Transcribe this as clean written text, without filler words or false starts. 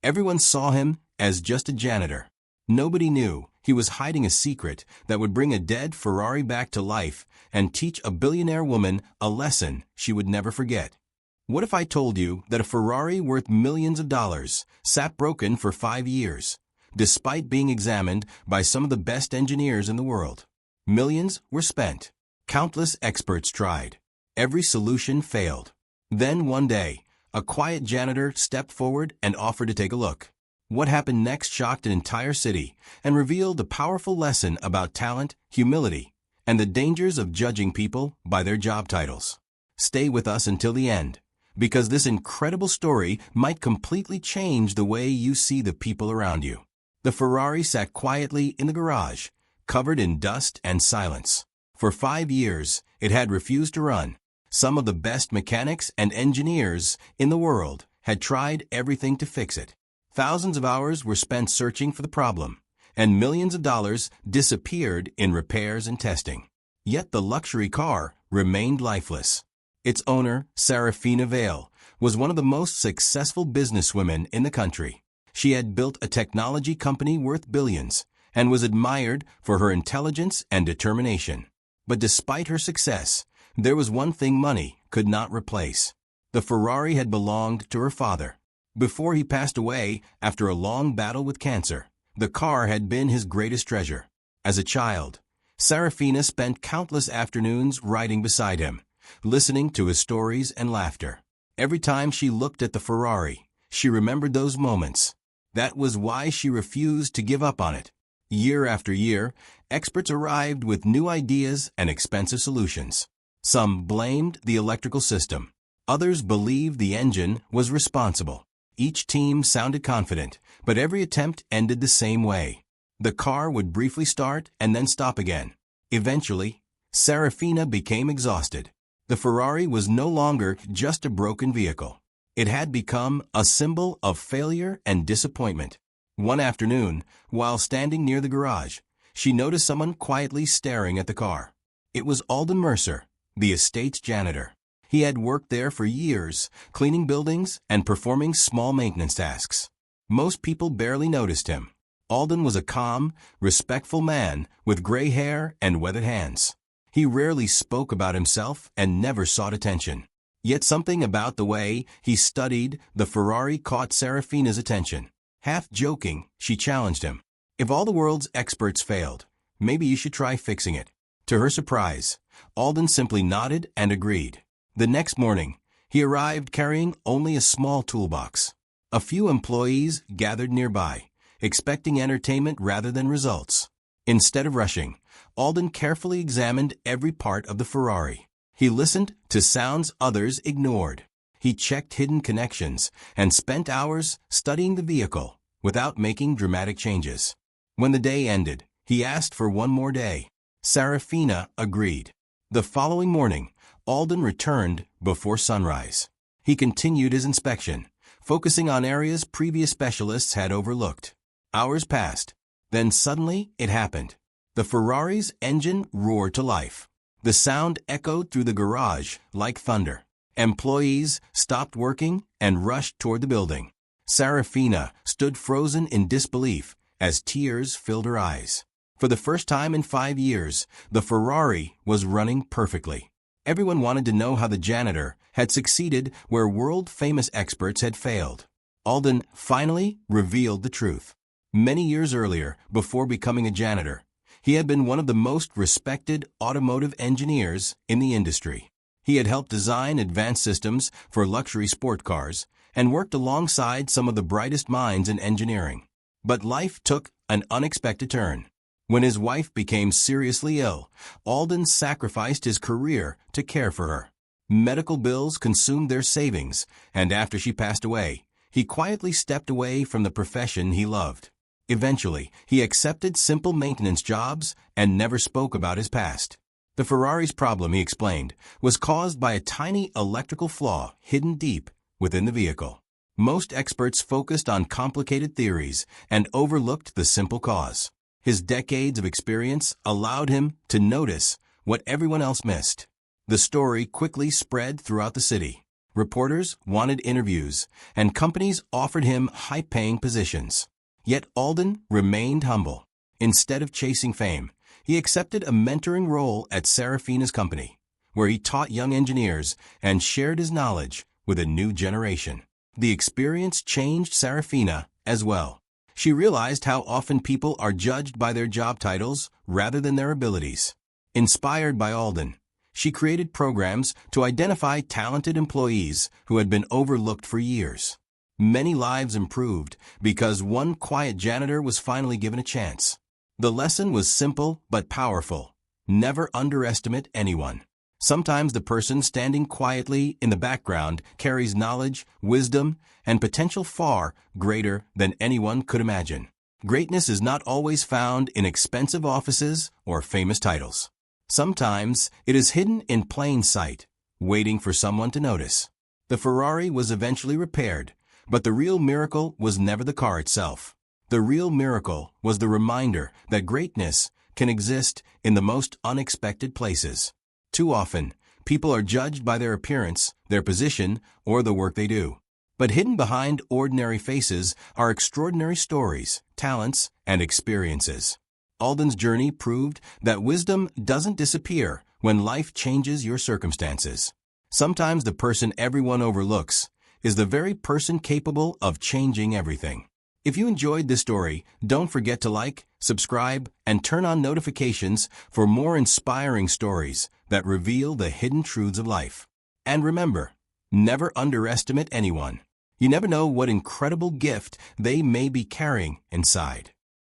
Everyone saw him as just a janitor. Nobody knew he was hiding a secret that would bring a dead Ferrari back to life and teach a billionaire woman a lesson she would never forget. What if I told you that a Ferrari worth millions of dollars sat broken for 5 years, despite being examined by some of the best engineers in the world? Millions were spent. Countless experts tried. Every solution failed. Then one day, a quiet janitor stepped forward and offered to take a look. What happened next shocked an entire city and revealed a powerful lesson about talent, humility, and the dangers of judging people by their job titles. Stay with us until the end, because this incredible story might completely change the way you see the people around you. The Ferrari sat quietly in the garage, covered in dust and silence. For 5 years, it had refused to run. Some of the best mechanics and engineers in the world had tried everything to fix it. Thousands of hours were spent searching for the problem, and millions of dollars disappeared in repairs and testing. Yet the luxury car remained lifeless. Its owner, Serafina Vale, was one of the most successful businesswomen in the country. She had built a technology company worth billions and was admired for her intelligence and determination. But despite her success, there was one thing money could not replace. The Ferrari had belonged to her father. Before he passed away after a long battle with cancer, the car had been his greatest treasure. As a child, Serafina spent countless afternoons riding beside him, listening to his stories and laughter. Every time she looked at the Ferrari, she remembered those moments. That was why she refused to give up on it. Year after year, experts arrived with new ideas and expensive solutions. Some blamed the electrical system. Others believed the engine was responsible. Each team sounded confident, but every attempt ended the same way. The car would briefly start and then stop again. Eventually, Serafina became exhausted. The Ferrari was no longer just a broken vehicle. It had become a symbol of failure and disappointment. One afternoon, while standing near the garage, she noticed someone quietly staring at the car. It was Alden Mercer, the estate's janitor. He had worked there for years, cleaning buildings and performing small maintenance tasks. Most people barely noticed him. Alden was a calm, respectful man with gray hair and weathered hands. He rarely spoke about himself and never sought attention. Yet something about the way he studied the Ferrari caught Serafina's attention. Half joking, she challenged him. If all the world's experts failed, maybe you should try fixing it. To her surprise, Alden simply nodded and agreed. The next morning, he arrived carrying only a small toolbox. A few employees gathered nearby, expecting entertainment rather than results. Instead of rushing, Alden carefully examined every part of the Ferrari. He listened to sounds others ignored. He checked hidden connections and spent hours studying the vehicle without making dramatic changes. When the day ended, he asked for one more day. Serafina agreed. The following morning, Alden returned before sunrise. He continued his inspection, focusing on areas previous specialists had overlooked. Hours passed. Then suddenly it happened. The Ferrari's engine roared to life. The sound echoed through the garage like thunder. Employees stopped working and rushed toward the building. Serafina stood frozen in disbelief as tears filled her eyes. For the first time in 5 years, the Ferrari was running perfectly. Everyone wanted to know how the janitor had succeeded where world-famous experts had failed. Alden finally revealed the truth. Many years earlier, before becoming a janitor, he had been one of the most respected automotive engineers in the industry. He had helped design advanced systems for luxury sport cars and worked alongside some of the brightest minds in engineering. But life took an unexpected turn. When his wife became seriously ill, Alden sacrificed his career to care for her. Medical bills consumed their savings, and after she passed away, he quietly stepped away from the profession he loved. Eventually, he accepted simple maintenance jobs and never spoke about his past. The Ferrari's problem, he explained, was caused by a tiny electrical flaw hidden deep within the vehicle. Most experts focused on complicated theories and overlooked the simple cause. His decades of experience allowed him to notice what everyone else missed. The story quickly spread throughout the city. Reporters wanted interviews, and companies offered him high-paying positions. Yet Alden remained humble. Instead of chasing fame, he accepted a mentoring role at Serafina's company, where he taught young engineers and shared his knowledge with a new generation. The experience changed Serafina as well. She realized how often people are judged by their job titles rather than their abilities. Inspired by Alden, she created programs to identify talented employees who had been overlooked for years. Many lives improved because one quiet janitor was finally given a chance. The lesson was simple but powerful. Never underestimate anyone. Sometimes the person standing quietly in the background carries knowledge, wisdom, and potential far greater than anyone could imagine. Greatness is not always found in expensive offices or famous titles. Sometimes it is hidden in plain sight, waiting for someone to notice. The Ferrari was eventually repaired, but the real miracle was never the car itself. The real miracle was the reminder that greatness can exist in the most unexpected places. Too often, people are judged by their appearance, their position, or the work they do. But hidden behind ordinary faces are extraordinary stories, talents, and experiences. Alden's journey proved that wisdom doesn't disappear when life changes your circumstances. Sometimes the person everyone overlooks is the very person capable of changing everything. If you enjoyed this story, don't forget to like, subscribe, and turn on notifications for more inspiring stories that reveal the hidden truths of life. And remember, never underestimate anyone. You never know what incredible gift they may be carrying inside.